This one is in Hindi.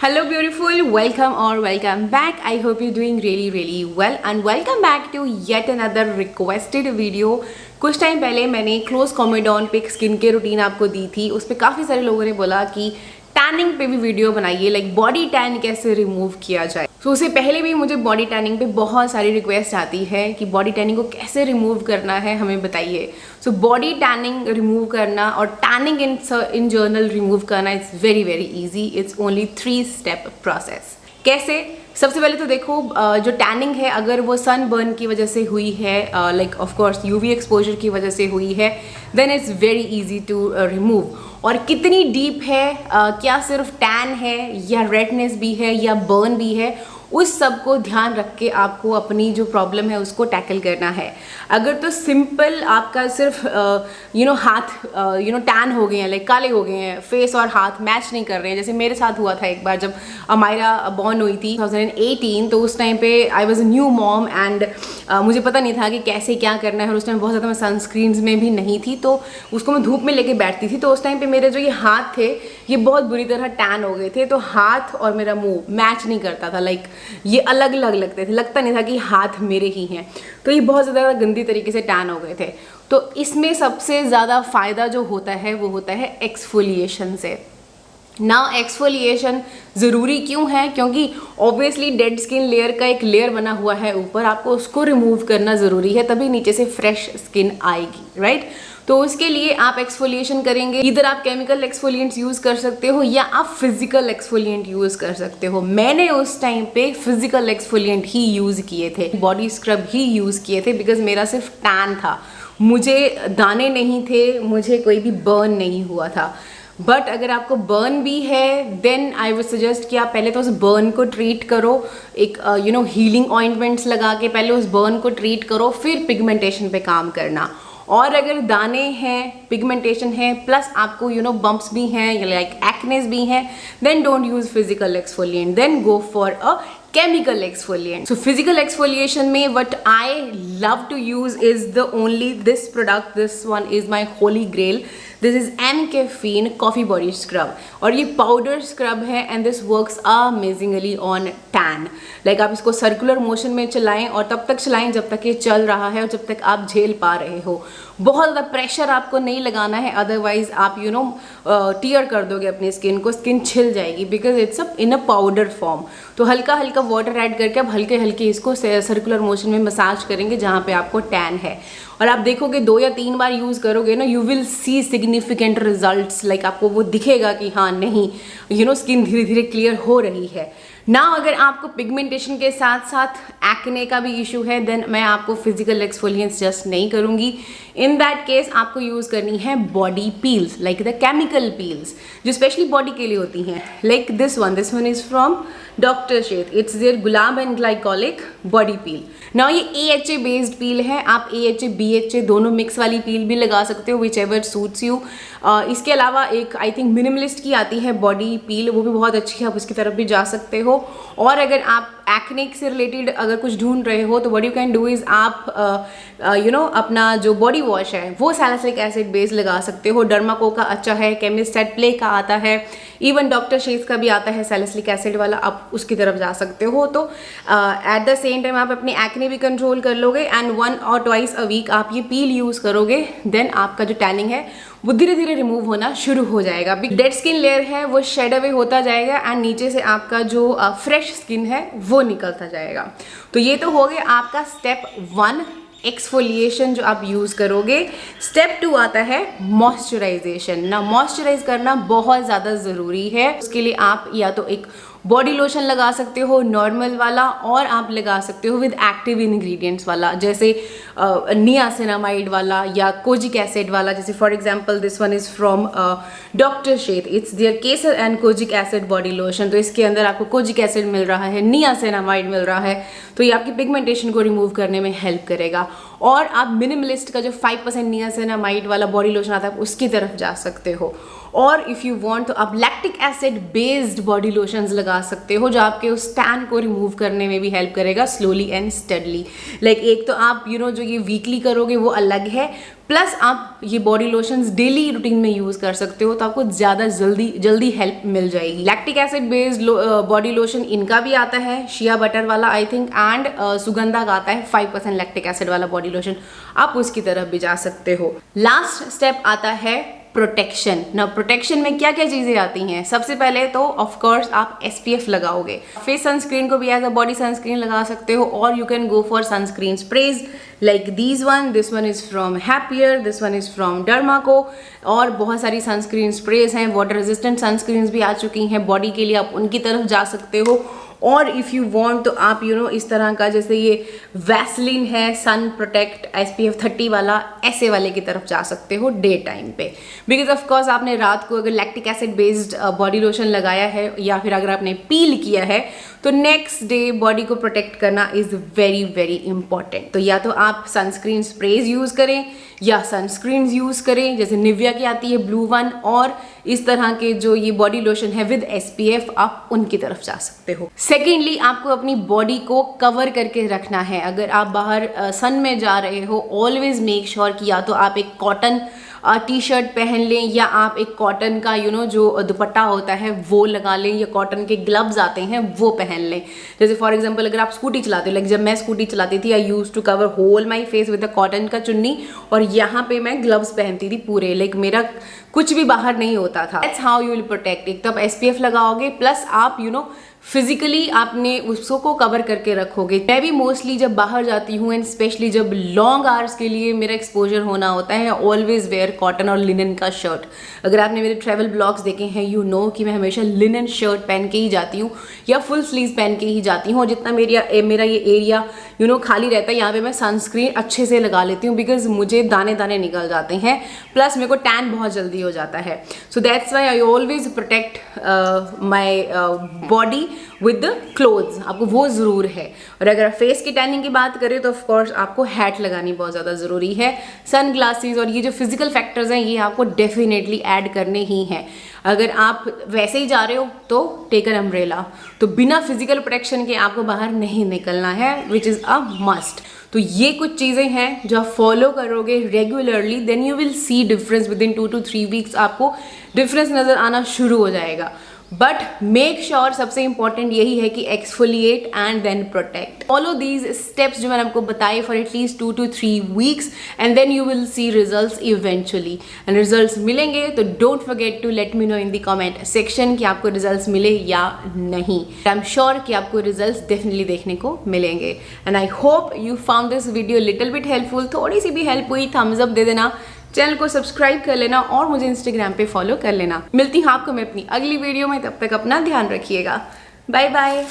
Hello beautiful, welcome or welcome back. I hope you're doing really well and welcome back to yet another requested video. कुछ टाइम पहले मैंने क्लोज कॉमेडॉन पे एक स्किन केयर रूटीन आपको दी थी। उस पर काफ़ी सारे लोगों ने बोला कि टैनिंग पे भी वीडियो बनाइए, लाइक बॉडी टैन कैसे रिमूव किया जाए। तो उससे पहले भी मुझे बॉडी टैनिंग पे बहुत सारी रिक्वेस्ट आती है कि बॉडी टैनिंग को कैसे रिमूव करना है, हमें बताइए। सो बॉडी टैनिंग रिमूव करना और टैनिंग इन जर्नल रिमूव करना it's very easy. It's only 3 step process. कैसे? सबसे पहले तो देखो, जो टैनिंग है अगर वो सन बर्न की वजह से हुई है, like of course UV exposure की वजह से हुई है, then it's very easy to remove. और कितनी डीप है, क्या सिर्फ टैन है या रेडनेस भी है या बर्न भी है, उस सब को ध्यान रख के आपको अपनी जो प्रॉब्लम है उसको टैकल करना है। अगर तो सिंपल आपका सिर्फ हाथ टैन हो गए हैं, लाइक काले हो गए हैं, फेस और हाथ मैच नहीं कर रहे हैं, जैसे मेरे साथ हुआ था एक बार जब अमायरा बॉर्न हुई थी 2018। तो उस टाइम पे I was a new mom and मुझे पता नहीं था कि कैसे क्या करना है, और उस टाइम बहुत ज़्यादा मैं सनस्क्रीन्स में भी नहीं थी, तो उसको मैं धूप में लेके बैठती थी। तो उस टाइम पे मेरे जो ये हाथ थे ये बहुत बुरी तरह टैन हो गए थे। तो हाथ और मेरा मुंह मैच नहीं करता था, लाइक ये अलग अलग लगते थे, लगता नहीं था कि हाथ मेरे ही हैं। तो ये बहुत ज़्यादा गंदी तरीके से टैन हो गए थे। तो इसमें सबसे ज़्यादा फ़ायदा जो होता है वो होता है एक्सफोलिएशन से। नाउ एक्सफोलिएशन ज़रूरी क्यों है? क्योंकि ऑब्वियसली डेड स्किन लेयर का एक लेयर बना हुआ है ऊपर, आपको उसको रिमूव करना ज़रूरी है, तभी नीचे से फ्रेश स्किन आएगी, राइट? तो उसके लिए आप एक्सफोलिएशन करेंगे। इधर आप केमिकल एक्सफोलिएंट्स यूज़ कर सकते हो या आप फिजिकल एक्सफोलिएंट यूज़ कर सकते हो। मैंने उस टाइम पे फिजिकल एक्सफोलिएंट ही यूज़ किए थे, बॉडी स्क्रब ही यूज़ किए थे, बिकॉज मेरा सिर्फ टैन था, मुझे दाने नहीं थे, मुझे कोई भी बर्न नहीं हुआ था। बट अगर आपको बर्न भी है देन आई वुड सजेस्ट कि आप पहले तो उस बर्न को ट्रीट करो, एक हीलिंग ऑइंटमेंट्स लगा के पहले उस बर्न को ट्रीट करो, फिर पिगमेंटेशन पे काम करना। और अगर दाने हैं, पिगमेंटेशन है, प्लस आपको बम्प्स भी हैं, लाइक एक्नेस भी हैं, then don't use physical exfoliant, then go for a chemical exfoliant. So physical exfoliation में what I love to use is the only this product. This one is my holy grail. This is M-Caffeine Coffee Body Scrub और ये पाउडर स्क्रब है and this works amazingly on tan. Like आप इसको सर्कुलर मोशन में चलाएं और तब तक चलाएं जब तक ये चल रहा है और जब तक आप झेल पा रहे हो। बहुत ज़्यादा प्रेशर आपको नहीं लगाना है, अदरवाइज आप टीयर कर दोगे अपनी स्किन को, स्किन छिल जाएगी, because it's in a powder form. तो हल्का हल्का वाटर ऐड करके आप हल्के हल्के इसको सर्कुलर मोशन में मसाज करेंगे जहाँ पे आपको टैन है। और आप देखोगे 2 या 3 बार यूज़ करोगे ना, you will C significant results, like आपको वो दिखेगा कि हाँ नहीं स्किन धीरे धीरे क्लियर हो रही है ना। अगर आपको पिगमेंटेशन के साथ साथ एक्ने का भी इशू है देन मैं आपको फिजिकल एक्सफोलिएंट्स जस्ट नहीं करूँगी। इन दैट केस आपको यूज़ करनी है body peels, like the chemical peels जो स्पेशली बॉडी के लिए होती हैं, like this one is from doctor Sheth. It's their gulab and glycolic body peel. ना ये AHA बेस्ड पील है, आप AHA BHA दोनों मिक्स वाली पील भी लगा सकते हो, विच एवर सूट्स यू। इसके अलावा एक आई थिंक मिनिमलिस्ट की आती है बॉडी पील, वो भी बहुत अच्छी है, आप उसकी तरफ भी जा सकते हो। और अगर आप एक्ने से रिलेटेड अगर कुछ ढूंढ रहे हो तो what you can do is आप अपना जो बॉडी वॉश है वो सैलिसिलिक एसिड बेस लगा सकते हो। डर्माको का अच्छा है, केमिस्ट एट प्ले का आता है, इवन डॉक्टर शेथ का भी आता है सैलिसिलिक एसिड वाला, आप उसकी तरफ जा सकते हो। तो एट द सेम टाइम आप अपनी एक्ने भी कंट्रोल कर लोगे एंड 1 और 2 अ वीक आप ये पील यूज़ करोगे, देन आपका जो टैनिंग है वो धीरे धीरे रिमूव होना शुरू हो जाएगा। डेड स्किन लेयर है वो शेड अवे होता जाएगा एंड नीचे से आपका जो फ्रेश स्किन है वो निकलता जाएगा। तो ये तो हो गया आपका स्टेप 1 एक्सफोलिएशन जो आप यूज़ करोगे। स्टेप 2 आता है मॉइस्चराइजेशन। ना मॉइस्चराइज करना बहुत ज़्यादा ज़रूरी है। उसके लिए आप या तो एक बॉडी लोशन लगा सकते हो नॉर्मल वाला, और आप लगा सकते हो विद एक्टिव इंग्रेडिएंट्स वाला, जैसे नियासिनामाइड वाला या कोजिक एसिड वाला। जैसे for example this one is from doctor Sheth, it's their kesar and kojic acid body lotion. तो इसके अंदर आपको कोजिक एसिड मिल रहा है, नियासिनामाइड मिल रहा है, तो ये आपकी पिगमेंटेशन को रिमूव करने में हेल्प करेगा। और आप मिनिमलिस्ट का जो 5% नियासिनामाइड वाला बॉडी लोशन आता है उसकी तरफ जा सकते हो। और इफ़ यू वांट तो आप lactic acid based body lotions लगा सकते हो जो आपके उस टैन को रिमूव करने में भी हेल्प करेगा स्लोली एंड स्टेडली। लाइक एक तो आप जो ये वीकली करोगे वो अलग है, प्लस आप ये बॉडी लोशंस डेली रूटीन में यूज़ कर सकते हो तो आपको ज़्यादा जल्दी हेल्प मिल जाएगी। Lactic acid based body lotion इनका भी आता है, शिया बटर वाला आई थिंक, एंड सुगंधा का आता है 5% लैक्टिक एसिड वाला बॉडी लोशन, आप उसकी तरफ भी जा सकते हो। लास्ट स्टेप आता है प्रोटेक्शन। ना प्रोटेक्शन में क्या क्या चीज़ें आती हैं? सबसे पहले तो ऑफ कोर्स आप SPF लगाओगे। फेस सनस्क्रीन को भी एज अ बॉडी सनस्क्रीन लगा सकते हो, और you can go for sunscreen sprays like this one is from Happier, this one is from Derma Co, और बहुत सारी सनस्क्रीन स्प्रेज हैं, वाटर रेजिस्टेंट सनस्क्रीन्स भी आ चुकी हैं बॉडी के लिए, आप उनकी तरफ जा सकते हो। और इफ़ यू वांट तो आप इस तरह का, जैसे ये वैसलीन है सन प्रोटेक्ट SPF 30 वाला, ऐसे वाले की तरफ जा सकते हो डे टाइम पे, बिकॉज ऑफ कोर्स आपने रात को अगर lactic acid based body lotion लगाया है या फिर अगर आपने पील किया है तो नेक्स्ट डे बॉडी को प्रोटेक्ट करना इज़ वेरी इंपॉर्टेंट। तो या तो आप सनस्क्रीन स्प्रेज यूज़ करें या सनस्क्रीन यूज़ करें, जैसे निविया की आती है ब्लू वन, और इस तरह के जो ये बॉडी लोशन है विद SPF, आप उनकी तरफ जा सकते हो। सेकेंडली, आपको अपनी बॉडी को कवर करके रखना है। अगर आप बाहर सन में जा रहे हो, ऑलवेज मेक श्योर कि या तो आप एक कॉटन टी शर्ट पहन लें, या आप एक कॉटन का जो दुपट्टा होता है वो लगा लें, या कॉटन के ग्लव्स आते हैं वो पहन लें। जैसे फॉर एग्जांपल अगर आप स्कूटी चलाते हो, लाइक जब मैं स्कूटी चलाती थी, I use to cover whole my face with a cotton का चुन्नी, और यहाँ पे मैं ग्लव्स पहनती थी पूरे, लाइक मेरा कुछ भी बाहर नहीं होता था। That's how you will protect. एक तो आप SPF लगाओगे, प्लस आप फिजिकली आपने उसको कवर करके रखोगे। मैं भी मोस्टली जब बाहर जाती हूँ, एंड स्पेशली जब लॉन्ग आवर्स के लिए मेरा एक्सपोजर होना होता है, ऑलवेज वेयर कॉटन और लिनन का शर्ट। अगर आपने मेरे ट्रैवल ब्लॉग्स देखे हैं, यू नो कि मैं हमेशा लिनन शर्ट पहन के ही जाती हूँ या फुल स्लीव पहन के ही जाती हूँ, और जितना मेरा ये एरिया खाली रहता है, यहाँ पे मैं सनस्क्रीन अच्छे से लगा लेती हूँ, बिकॉज मुझे दाने दाने निकल जाते हैं, प्लस मेरे को टैन बहुत जल्दी हो जाता है। So that's why I always protect my body with the clothes. आपको वो ज़रूर है। और अगर फेस की टैनिंग की बात करें तो ऑफकोर्स आपको हैट लगानी बहुत ज़्यादा ज़रूरी है, सन ग्लासेस, और ये जो फिजिकल फैक्टर्स हैं ये आपको डेफिनेटली ऐड करने ही हैं। अगर आप वैसे ही जा रहे हो तो टेक एन अम्ब्रेला, तो बिना फिजिकल प्रोटेक्शन के आपको बाहर नहीं निकलना है, विच इज़ अ मस्ट। तो ये कुछ चीज़ें हैं जो आप फॉलो करोगे regularly, then you will see difference within 2 to 3 weeks, आपको डिफरेंस नज़र आना शुरू हो जाएगा। बट मेक श्योर सबसे इंपॉर्टेंट यही है कि exfoliate and then protect. Follow these steps जो मैंने आपको बताए for at least 2 to 3 weeks, and then you will see results eventually. And results मिलेंगे तो don't forget to let me know in the comment section कि आपको रिजल्ट्स मिले या नहीं। आई एम श्योर कि आपको रिजल्ट्स डेफिनेटली देखने को मिलेंगे। And I hope you found this video little bit helpful. थोड़ी सी भी हेल्प हुई, थम्स अप दे देना, चैनल को सब्सक्राइब कर लेना, और मुझे इंस्टाग्राम पे फॉलो कर लेना। मिलती हूँ आपको मैं अपनी अगली वीडियो में, तब तक अपना ध्यान रखिएगा। Bye bye.